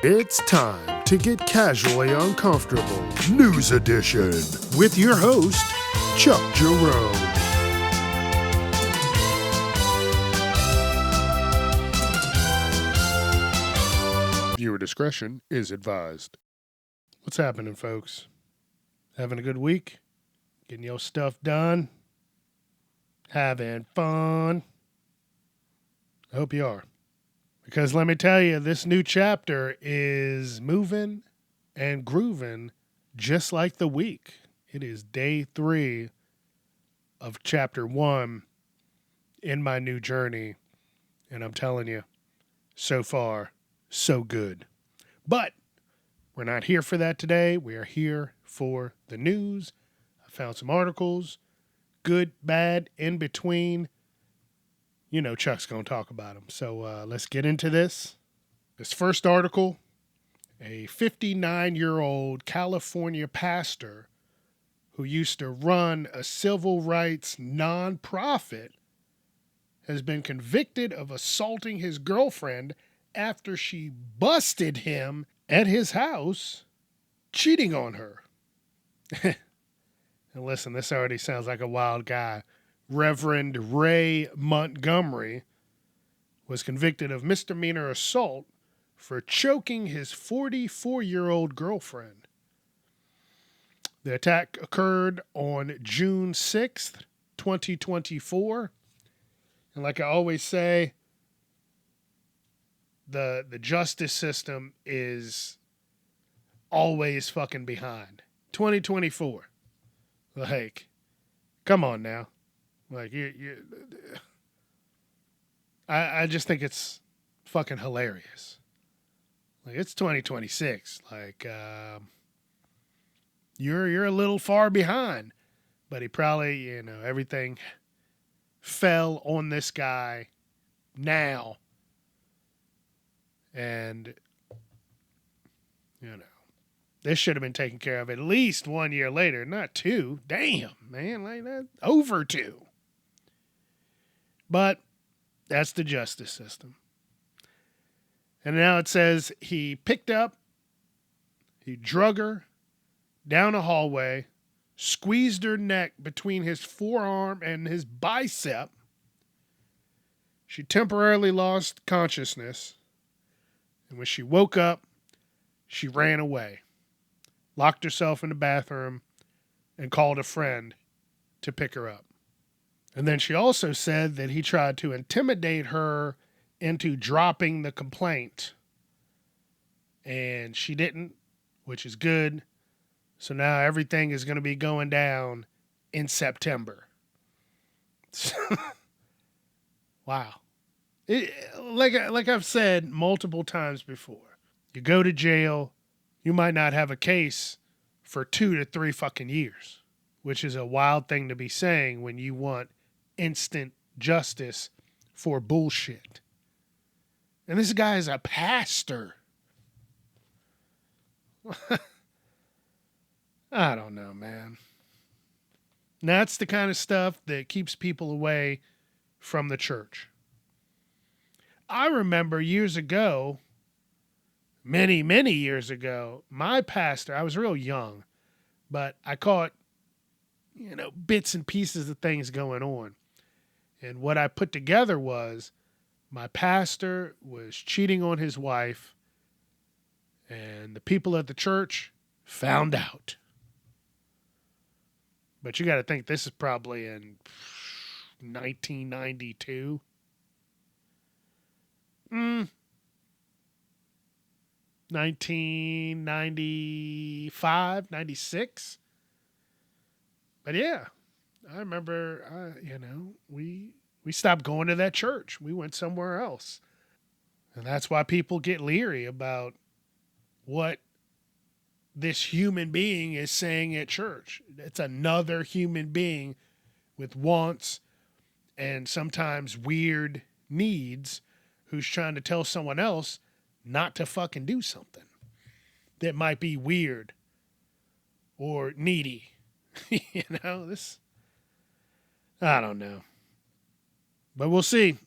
It's time to get casually uncomfortable. News Edition with your host, Chuck Jerome. Viewer discretion is advised. What's happening, folks? Having a good week? Getting your stuff done? Having fun? I hope you are. Because let me tell you, this new chapter is moving and grooving just like the week. It is day 3 of chapter 1 in my new journey. And I'm telling you, so far, so good. But we're not here for that today. We are here for the news. I found some articles, good, bad, in between. You know Chuck's going to talk about them. So let's get into this. This first article, a 59-year-old California pastor who used to run a civil rights nonprofit has been convicted of assaulting his girlfriend after she busted him at his house, cheating on her. And listen, this already sounds like a wild guy. Reverend Ray Montgomery was convicted of misdemeanor assault for choking his 44-year-old girlfriend. The attack occurred on June 6th, 2024. And like I always say, the justice system is always fucking behind. 2024. Like, come on now. Like, I just think it's fucking hilarious. Like, it's 2026. Like, you're a little far behind. But he probably, everything fell on this guy now. And, this should have been taken care of at least 1 year later, not 2. Damn, man, like that, over 2. But that's the justice system. And now it says he drug her down a hallway, squeezed her neck between his forearm and his bicep. She temporarily lost consciousness. And when she woke up, she ran away, locked herself in the bathroom, and called a friend to pick her up. And then she also said that he tried to intimidate her into dropping the complaint. And she didn't, which is good. So now everything is going to be going down in September. Wow. Like I've said multiple times before, you go to jail, you might not have a case for 2 to 3 fucking years, which is a wild thing to be saying when you want instant justice for bullshit. And this guy is a pastor. I don't know, man. That's the kind of stuff that keeps people away from the church. I remember years ago, many, many years ago, my pastor, I was real young, but I caught, bits and pieces of things going on. And what I put together was my pastor was cheating on his wife, and the people at the church found out. But you got to think this is probably in 1992. 1995, 96. But yeah, I remember, we stopped going to that church. We went somewhere else. And that's why people get leery about what this human being is saying at church. It's another human being with wants and sometimes weird needs who's trying to tell someone else not to fucking do something that might be weird or needy. This, I don't know. But we'll see.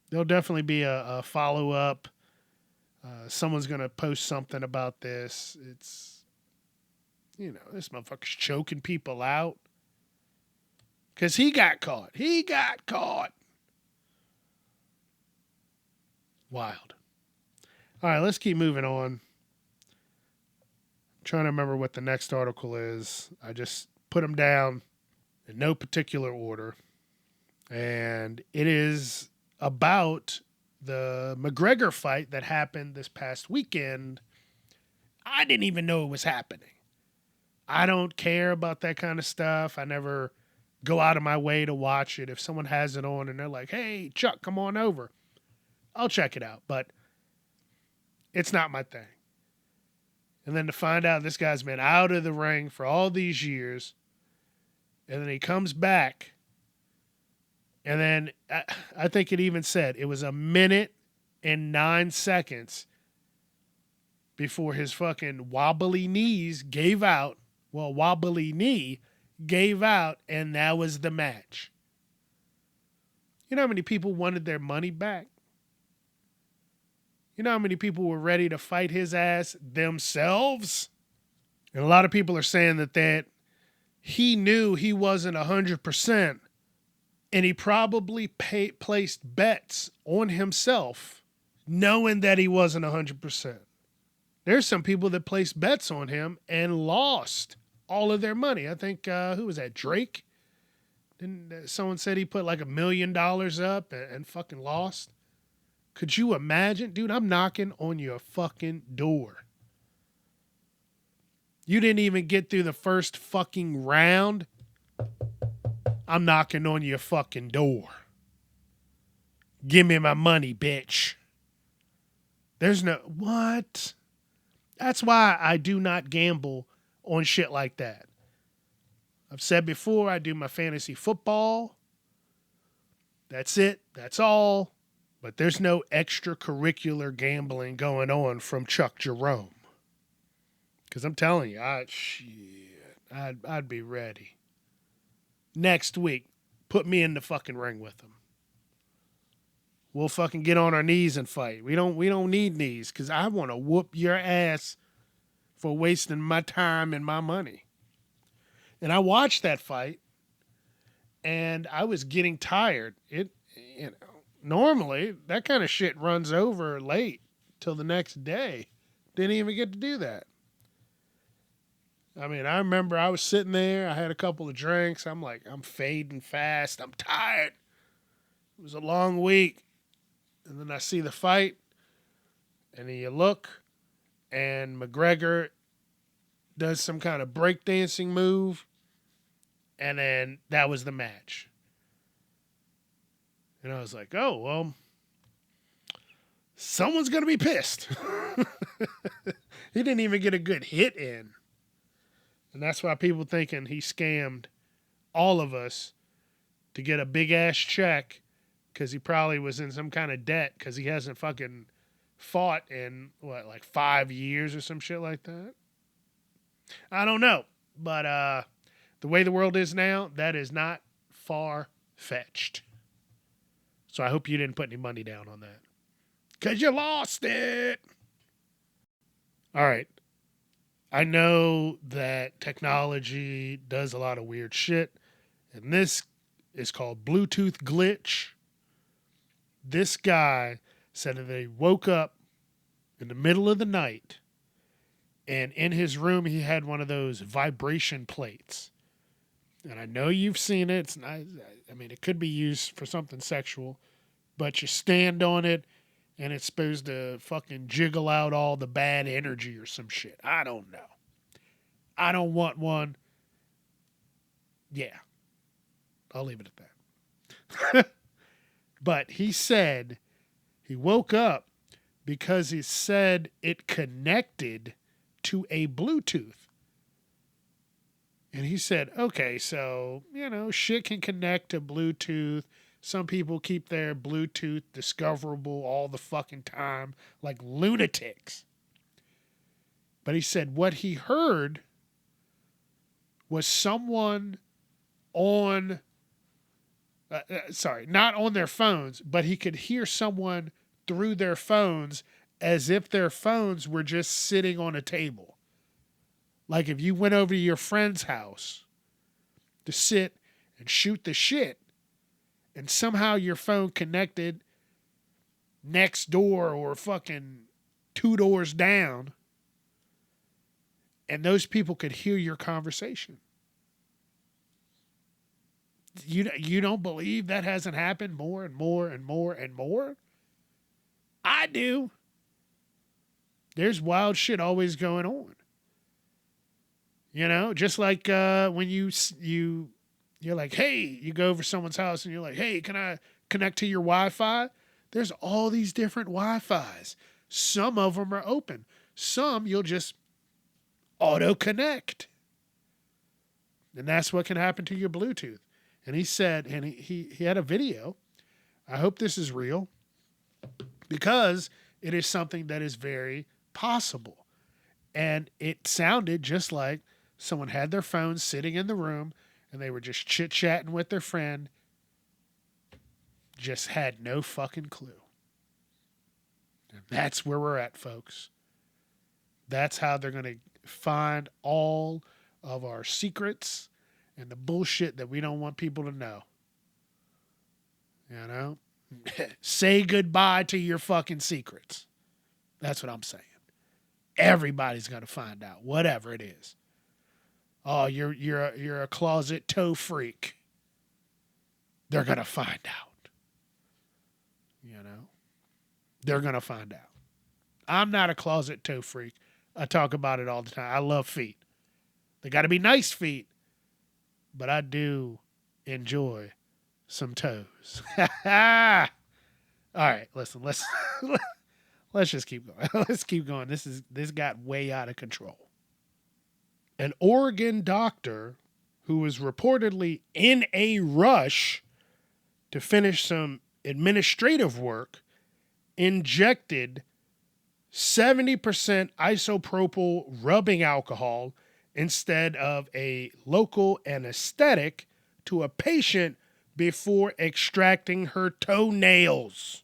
There'll definitely be a follow-up Someone's going to post something about this. It's, this motherfucker's choking people out. Because he got caught. He got caught. Wild. All right, let's keep moving on. I'm trying to remember what the next article is. I just put them down in no particular order. And it is about the McGregor fight that happened this past weekend. I didn't even know it was happening. I don't care about that kind of stuff. I never go out of my way to watch it. If someone has it on and they're like, hey, Chuck, come on over, I'll check it out. But it's not my thing. And then to find out this guy's been out of the ring for all these years, and then he comes back, and then I think it even said it was 1 minute and 9 seconds before his fucking wobbly knees gave out. Well, wobbly knee gave out, and that was the match. You know how many people wanted their money back? You know how many people were ready to fight his ass themselves? And a lot of people are saying that he knew he wasn't 100%, and he probably placed bets on himself knowing that he wasn't 100%. There's some people that placed bets on him and lost all of their money. I think, who was that, Drake? Didn't someone said he put like $1 million up and fucking lost? Could you imagine? Dude, I'm knocking on your fucking door. You didn't even get through the first fucking round. I'm knocking on your fucking door. Give me my money, bitch. There's no... What? That's why I do not gamble on shit like that. I've said before, I do my fantasy football. That's it. That's all. But there's no extracurricular gambling going on from Chuck Jerome. Because I'm telling you, I'd be ready. Next week, put me in the fucking ring with him. We'll fucking get on our knees and fight. We don't need knees, because I want to whoop your ass for wasting my time and my money. And I watched that fight, and I was getting tired. Normally that kind of shit runs over late till the next day. Didn't even get to do that. I mean, I remember I was sitting there. I had a couple of drinks. I'm like, I'm fading fast. I'm tired. It was a long week. And then I see the fight, and then you look, and McGregor does some kind of breakdancing move, and then that was the match. And I was like, oh, well, someone's going to be pissed. He didn't even get a good hit in. And that's why people thinking he scammed all of us to get a big-ass check, because he probably was in some kind of debt because he hasn't fucking fought in, like 5 years or some shit like that? I don't know. But the way the world is now, that is not far-fetched. So I hope you didn't put any money down on that, because you lost it. All right. I know that technology does a lot of weird shit, and this is called Bluetooth glitch. This guy said that they woke up in the middle of the night, and in his room he had one of those vibration plates. And I know you've seen it. It's not, I mean, it could be used for something sexual, but you stand on it, and it's supposed to fucking jiggle out all the bad energy or some shit. I don't know. I don't want one. Yeah. I'll leave it at that. But he said he woke up because he said it connected to a Bluetooth. And he said, okay, so, shit can connect to Bluetooth. Some people keep their Bluetooth discoverable all the fucking time, like lunatics. But he said what he heard was someone on, not on their phones, but he could hear someone through their phones as if their phones were just sitting on a table. Like if you went over to your friend's house to sit and shoot the shit, and somehow your phone connected next door or fucking 2 doors down, and those people could hear your conversation. You don't believe that hasn't happened more and more and more and more? I do. There's wild shit always going on. You know, just like when you're like, hey, you go over someone's house and you're like, hey, can I connect to your Wi-Fi? There's all these different Wi-Fis. Some of them are open. Some you'll just auto connect. And that's what can happen to your Bluetooth. And he said, and he had a video. I hope this is real because it is something that is very possible. And it sounded just like someone had their phone sitting in the room and they were just chit-chatting with their friend. Just had no fucking clue. And that's where we're at, folks. That's how they're going to find all of our secrets and the bullshit that we don't want people to know. You know? Say goodbye to your fucking secrets. That's what I'm saying. Everybody's going to find out, whatever it is. Oh, you're a closet toe freak. They're going to find out. You know? They're going to find out. I'm not a closet toe freak. I talk about it all the time. I love feet. They got to be nice feet. But I do enjoy some toes. All right, listen, let's just keep going. Let's keep going. This got way out of control. An Oregon doctor who was reportedly in a rush to finish some administrative work injected 70% isopropyl rubbing alcohol instead of a local anesthetic to a patient before extracting her toenails.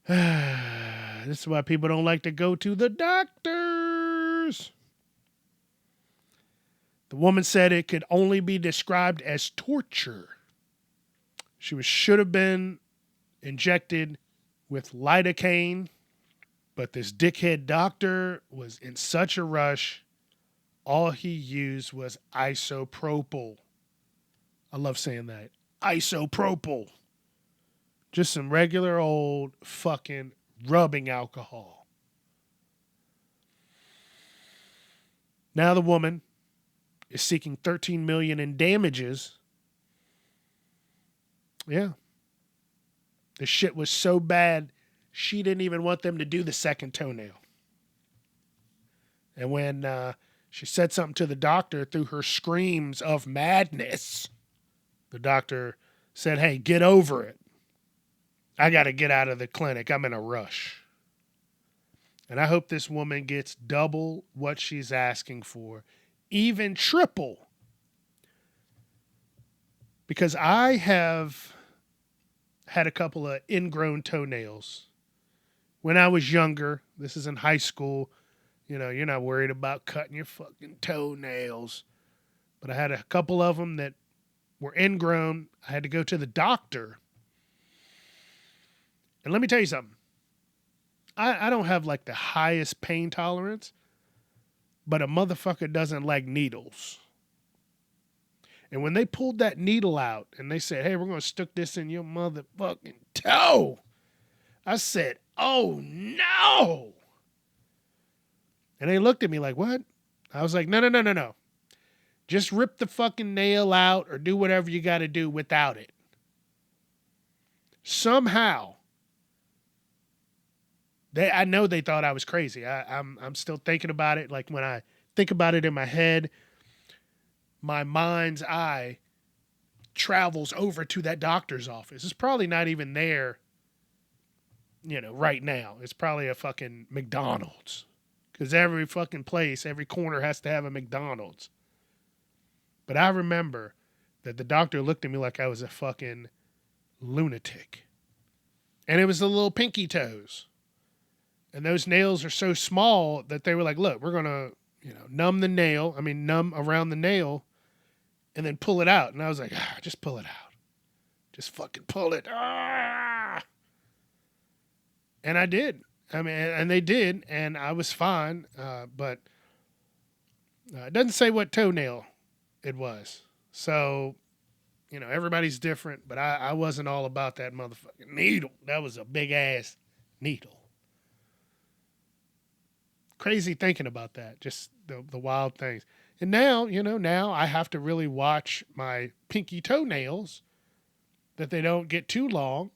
This is why people don't like to go to the doctors. The woman said it could only be described as torture. She should have been injected with lidocaine, but this dickhead doctor was in such a rush, all he used was isopropyl. I love saying that. Isopropyl. Just some regular old fucking rubbing alcohol. Now the woman is seeking $13 million in damages. Yeah. The shit was so bad, she didn't even want them to do the second toenail. And when she said something to the doctor through her screams of madness, the doctor said, hey, get over it. I got to get out of the clinic. I'm in a rush. And I hope this woman gets double what she's asking for, even triple. Because I have had a couple of ingrown toenails. When I was younger, this is in high school, you know, you're not worried about cutting your fucking toenails. But I had a couple of them that were ingrown. I had to go to the doctor. And let me tell you something. I don't have like the highest pain tolerance, but a motherfucker doesn't like needles. And when they pulled that needle out and they said, hey, we're going to stick this in your motherfucking toe, I said, oh no. And they looked at me like, what? I was like, no. Just rip the fucking nail out or do whatever you got to do without it. Somehow, I know they thought I was crazy. I'm still thinking about it. Like when I think about it in my head, my mind's eye travels over to that doctor's office. It's probably not even there, you know, right now. It's probably a fucking McDonald's. Because every fucking place, every corner has to have a McDonald's. But I remember that the doctor looked at me like I was a fucking lunatic. And it was the little pinky toes. And those nails are so small that they were like, look, we're going to, numb around the nail and then pull it out. And I was like, just pull it out. Just fucking pull it. And I did. And they did, and I was fine. But it doesn't say what toenail it was. So, everybody's different, but I wasn't all about that motherfucking needle. That was a big ass needle. Crazy thinking about that, just the wild things. And now, now I have to really watch my pinky toenails that they don't get too long.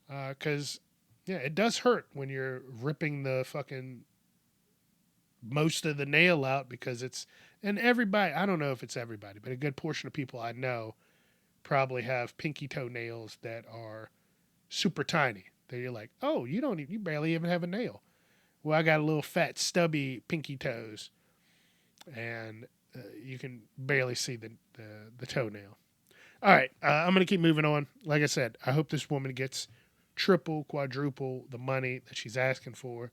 Because, it does hurt when you're ripping the fucking most of the nail out because and everybody, I don't know if it's everybody, but a good portion of people I know probably have pinky toenails that are super tiny. That you're like, oh, you barely even have a nail. Well, I got a little fat, stubby pinky toes, and you can barely see the toenail. All right, I'm going to keep moving on. Like I said, I hope this woman gets triple, quadruple the money that she's asking for,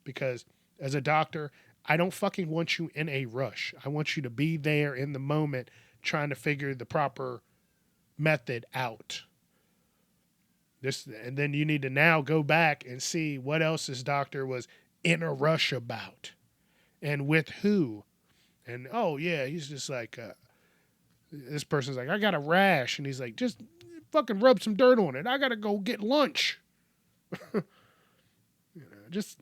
because as a doctor, I don't fucking want you in a rush. I want you to be there in the moment trying to figure the proper method out. And then you need to now go back and see what else this doctor was in a rush about and with who. And, he's just like, this person's like, I got a rash. And he's like, just fucking rub some dirt on it. I got to go get lunch. It's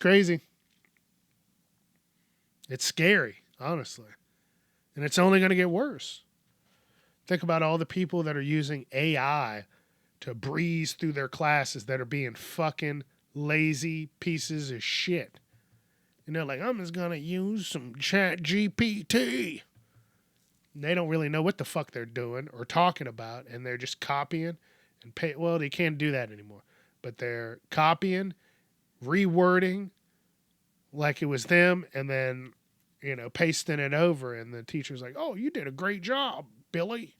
crazy. It's scary, honestly. And it's only going to get worse. Think about all the people that are using AI to breeze through their classes that are being fucking lazy pieces of shit. And they're like, I'm just going to use some ChatGPT. And they don't really know what the fuck they're doing or talking about, and they're just copying and well, they can't do that anymore. But they're copying, rewording like it was them, and then, pasting it over, and the teacher's like, oh, you did a great job, Billy.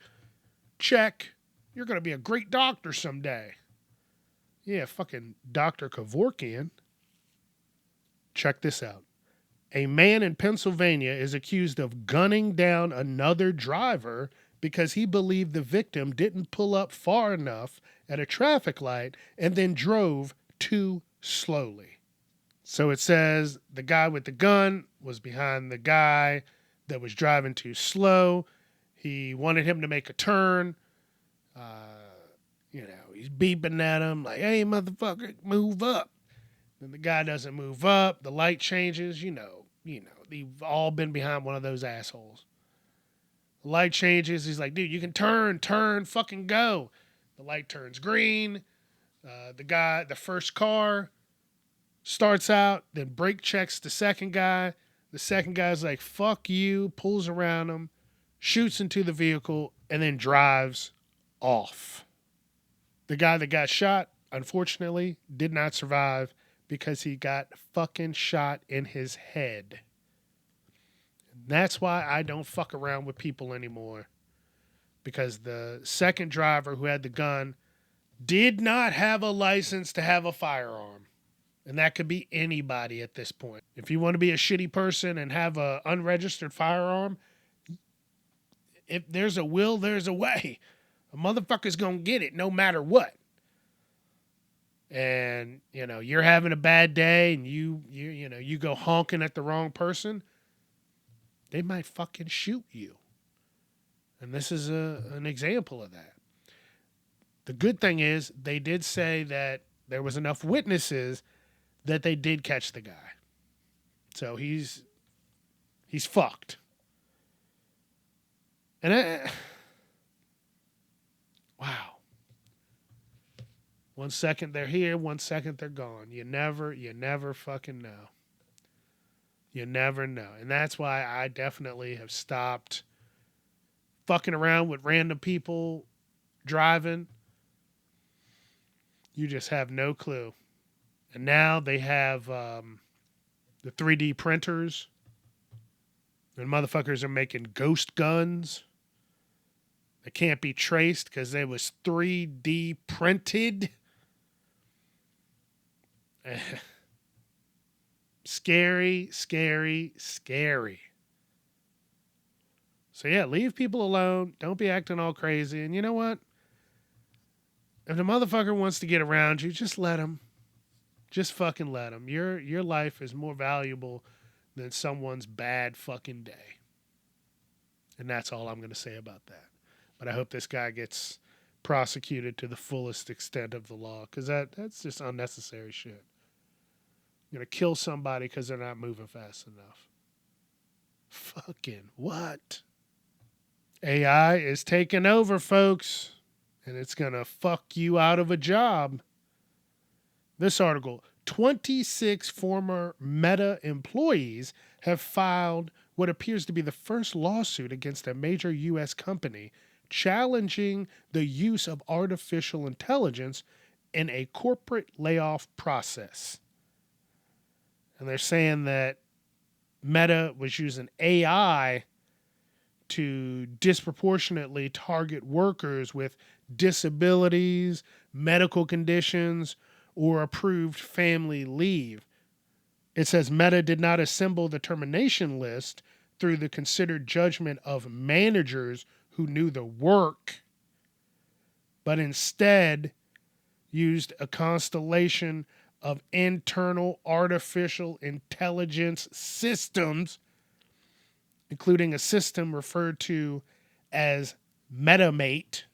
Check. You're going to be a great doctor someday. Yeah, fucking Dr. Kevorkian. Check this out. A man in Pennsylvania is accused of gunning down another driver because he believed the victim didn't pull up far enough at a traffic light and then drove too slowly. So it says the guy with the gun was behind the guy that was driving too slow. He wanted him to make a turn. He's beeping at him like, hey, motherfucker, move up. Then the guy doesn't move up. The light changes. They've all been behind one of those assholes. The light changes. He's like, dude, you can turn, fucking go. The light turns green. The first car starts out, then brake checks the second guy. The second guy's like, fuck you, pulls around him, shoots into the vehicle, and then drives off. The guy that got shot, unfortunately, did not survive because he got fucking shot in his head. And that's why I don't fuck around with people anymore. Because the second driver who had the gun did not have a license to have a firearm. And that could be anybody at this point. If you want to be a shitty person and have an unregistered firearm, if there's a will, there's a way. A motherfucker's going to get it no matter what. And, you're having a bad day and you go honking at the wrong person, they might fucking shoot you. And this is an example of that. The good thing is they did say that there was enough witnesses that they did catch the guy. So he's fucked. And wow. 1 second they're here, 1 second they're gone. You never fucking know. You never know. And that's why I definitely have stopped fucking around with random people driving. You just have no clue. And now they have the 3D printers. And motherfuckers are making ghost guns. They can't be traced because they was 3D printed. Scary, scary, scary. So yeah, leave people alone. Don't be acting all crazy. And you know what? If the motherfucker wants to get around you, just let him. Just fucking let him. Your life is more valuable than someone's bad fucking day. And that's all I'm going to say about that. But I hope this guy gets prosecuted to the fullest extent of the law, because that's just unnecessary shit. You're going to kill somebody because they're not moving fast enough. Fucking what? AI is taking over, folks, and it's going to fuck you out of a job. This article, 26 former Meta employees have filed what appears to be the first lawsuit against a major U.S. company challenging the use of artificial intelligence in a corporate layoff process. And they're saying that Meta was using AI to disproportionately target workers with disabilities, medical conditions, or approved family leave. It says Meta did not assemble the termination list through the considered judgment of managers who knew the work, but instead used a constellation of internal artificial intelligence systems, including a system referred to as MetaMate,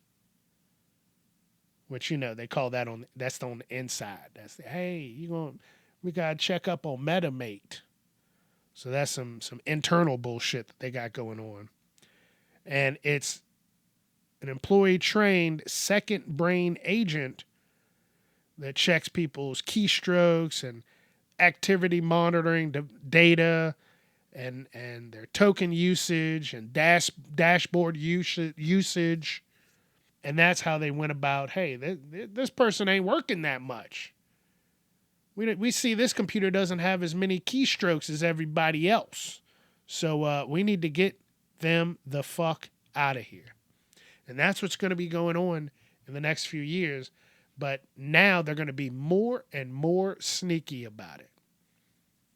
which, they call that that's on the inside. That's hey, we gotta check up on MetaMate. So that's some internal bullshit that they got going on. And it's an employee trained second brain agent that checks people's keystrokes and activity monitoring data and their token usage and dashboard usage. And that's how they went about, hey, this person ain't working that much. We see this computer doesn't have as many keystrokes as everybody else. So we need to get them the fuck out of here. And that's what's going to be going on in the next few years. But now they're going to be more and more sneaky about it.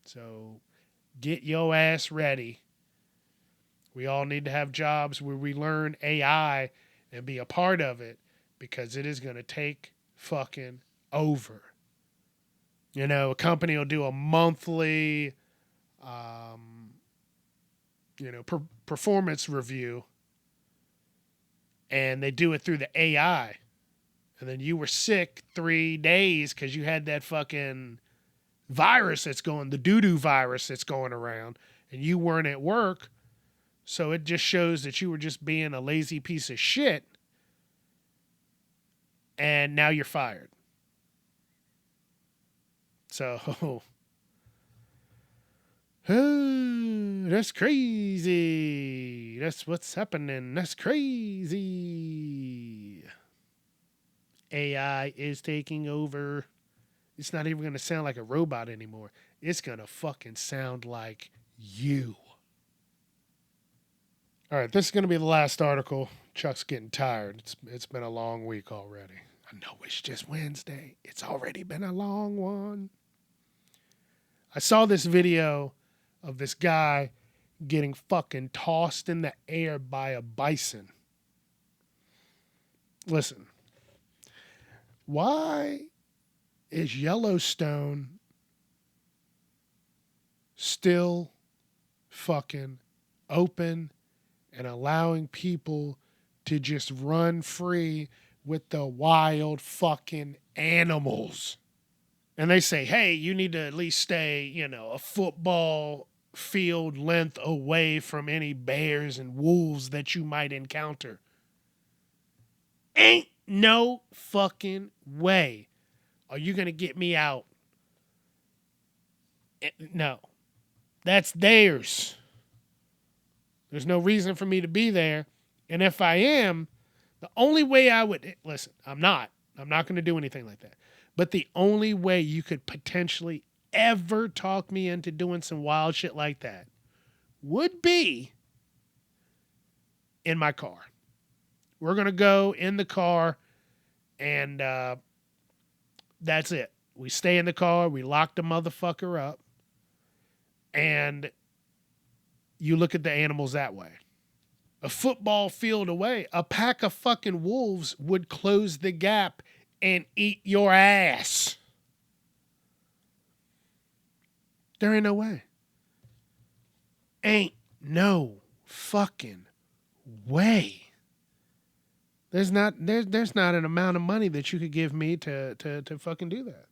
So get your ass ready. We all need to have jobs where we learn AI and be a part of it, because it is going to take fucking over. A company will do a monthly, performance review, and they do it through the AI. And then you were sick 3 days because you had that fucking virus the doo-doo virus that's going around, and you weren't at work. So it just shows that you were just being a lazy piece of shit. And now you're fired. So, that's crazy. That's what's happening. That's crazy. AI is taking over. It's not even going to sound like a robot anymore. It's going to fucking sound like you. All right, this is going to be the last article. Chuck's getting tired. It's been a long week already. I know it's just Wednesday. It's already been a long one. I saw this video of this guy getting fucking tossed in the air by a bison. Listen, why is Yellowstone still fucking open and allowing people to just run free with the wild fucking animals? And they say, hey, you need to at least stay, a football field length away from any bears and wolves that you might encounter. Ain't no fucking way are you going to get me out. No. That's theirs. There's no reason for me to be there. And if I am, the only way I would... Listen, I'm not going to do anything like that. But the only way you could potentially ever talk me into doing some wild shit like that would be in my car. We're going to go in the car, and that's it. We stay in the car. We lock the motherfucker up. And you look at the animals that way. A football field away, a pack of fucking wolves would close the gap and eat your ass. There ain't no way. Ain't no fucking way. There's not an amount of money that you could give me to fucking do that.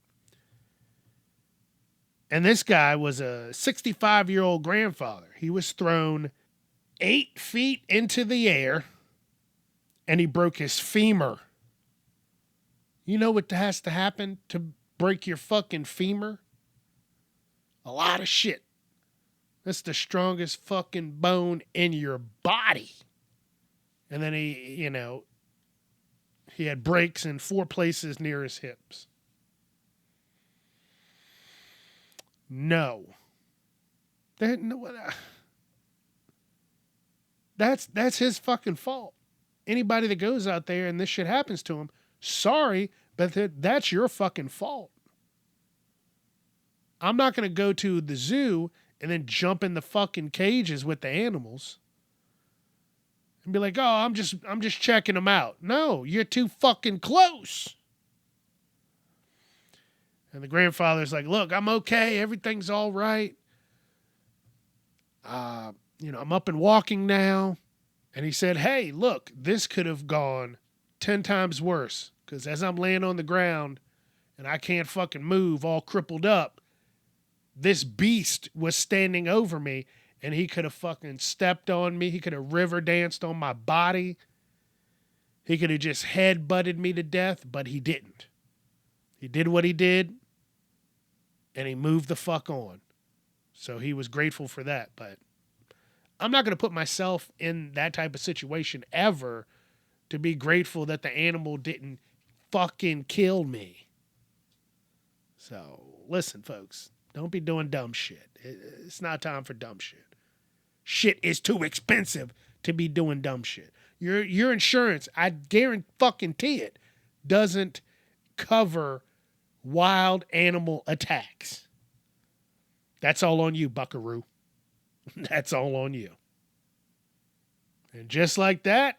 And this guy was a 65-year-old grandfather. He was thrown 8 feet into the air and he broke his femur. You know what has to happen to break your fucking femur? A lot of shit. That's the strongest fucking bone in your body. And then he had breaks in 4 places near his hips. No. That's his fucking fault. Anybody that goes out there and this shit happens to him, sorry, but that's your fucking fault. I'm not going to go to the zoo and then jump in the fucking cages with the animals and be like, "Oh, I'm just checking them out." No, you're too fucking close. And the grandfather's like, "Look, I'm okay. Everything's all right. I'm up and walking now." And he said, "Hey, look, this could have gone 10 times worse. Because as I'm laying on the ground and I can't fucking move, all crippled up, this beast was standing over me and he could have fucking stepped on me. He could have river danced on my body. He could have just head-butted me to death, but he didn't. He did what he did and he moved the fuck on. So he was grateful for that. But I'm not going to put myself in that type of situation ever to be grateful that the animal didn't fucking kill me. So listen, folks, don't be doing dumb shit. It's not time for dumb shit. Shit is too expensive to be doing dumb shit. Your insurance, I guarantee it, doesn't cover wild animal attacks. That's all on you, buckaroo. That's all on you. And just like that,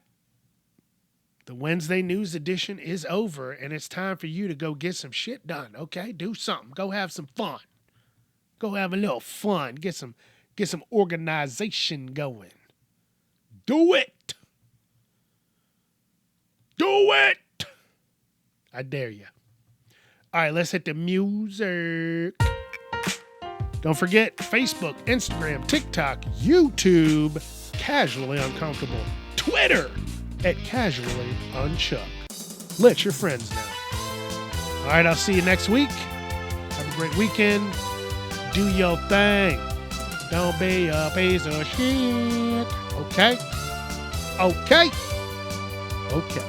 the Wednesday news edition is over, and it's time for you to go get some shit done, okay? Do something. Go have some fun. Go have a little fun. Get some organization going. Do it. Do it. I dare you. All right, let's hit the music. Don't forget Facebook, Instagram, TikTok, YouTube, Casually Uncomfortable, Twitter at Casually Unchuck. Let your friends know. All right, I'll see you next week. Have a great weekend. Do your thing. Don't be a piece of shit. Okay? Okay. Okay.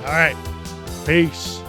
All right. Peace.